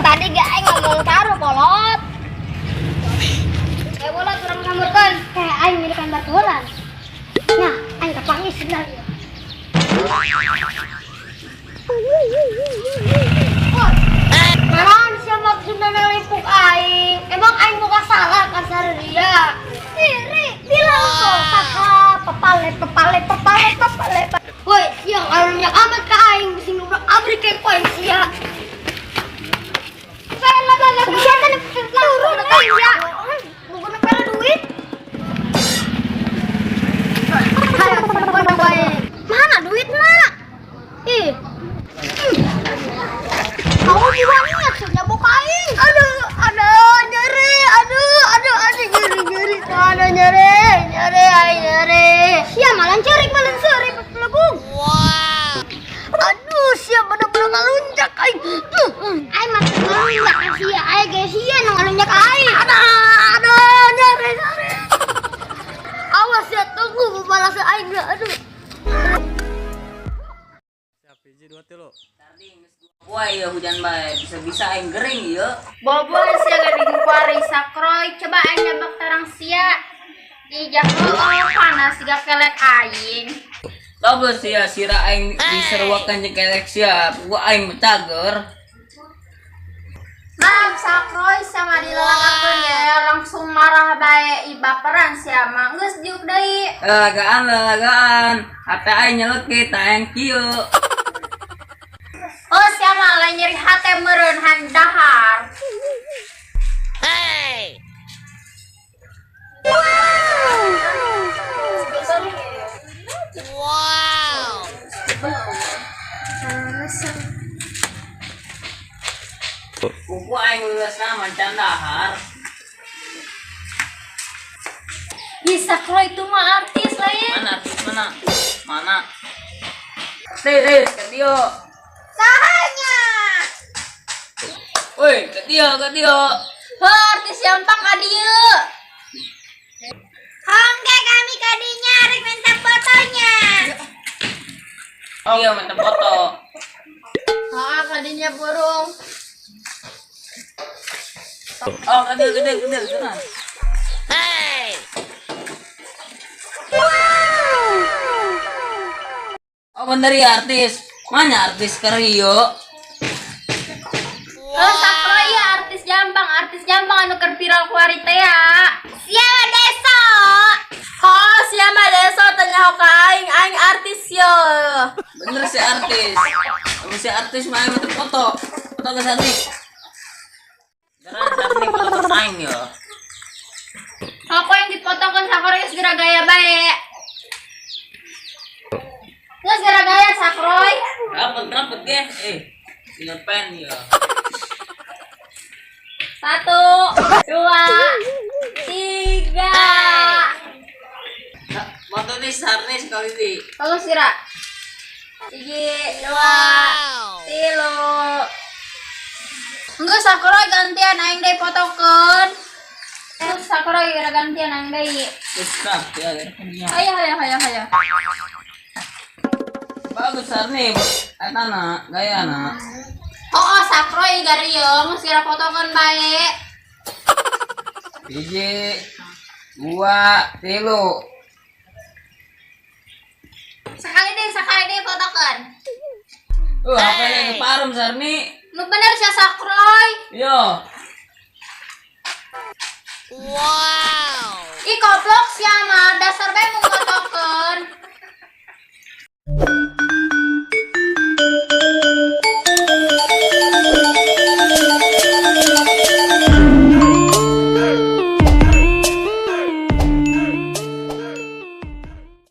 Tadi gak aing ngomong taruh bolot. Bolot kurang samurkeun. Aing milikan batulan. Nah, aing kepanggil sinar. Naon sia maksudna nalipuk aing? Emang aing boga salah ka sareria? Ri, bilang kok papale. Woi, siang alunya amat ka aing bising nubrak abri ke poin sia. Bisa kan turun ya. Bukan pera duit. Mana duitnya? Ih. Kamu jualnya sudah bukain. Aduh, nyeri. Ada nyeri. Siapa malah cari pelagung. Wow. Aduh, siapa bener-bener ngelunjak aing. Aing mah ngelunjak sia, aing ge sia nu ngelunjak aing. Ada nyeri. Awas ya, tunggu balas aing. Aduh. Siap, hiji dua tilu. Wah ya hujan bae, bisa-bisa aing gering ya. Boboy sia gading kuari sakroy, coba aing nyabak tarang sia. Ijah panas siga kelek aing. Coba sia sira aing diseruakan jeung kelek sia, gua aing mencager. Nah, sakroy sama dilalakeun ya langsung marah bae ibaperan sia mah geus diuk deui. Lalagaan. Hata aing nyelekit aing kieu. Oh, sia mah lain nyeri hate meureun handahar. Hey. Wow. Kuku aing lulusna mancan dahar. Bisa kalau itu mah artis lain. Mana artis mana? Deh, ke dia. Sahanya. Woi, ke dia. Artis gampang ka dieu. Hongke kami kadinya rek minta fotonya. Oh iya, minta foto. Kadinya burung. Oh, gede sana. Hey. Oh, bener ya artis. Mana artis Karyo? Sakroy ya artis Jambang anu keur viral ku ari teh ya. Siapa deso? Siapa deso tanya ka aing artis yo. Bener si artis. Kamu si artis mah aing minta foto. Foto ke Sarni. Karena Sarni foto ke aing yo. Aku yang dipotokeun sakroy segera gaya bae. Geus gara gaya sakroy. Rapet ge. Tinggal pen yo. 1, 2, 3. Foto nih Sarni sekali di. Kalau sira. 1, 2, 3. Enggak sakroy gantian aing deui fotokeun. Sakroy gara gantian aing deui. Subscribe ya. Hayo. Bagus Sarni. Etana gayana. Oh, sakroy garieu geus kira fotokeun bae. 1, 2, 3. Sakali deh fotokeun. Apa yang keparum Sarni? Nu bener sia sakroy. Yo. Wow. Ih goblok sia mah dasar bae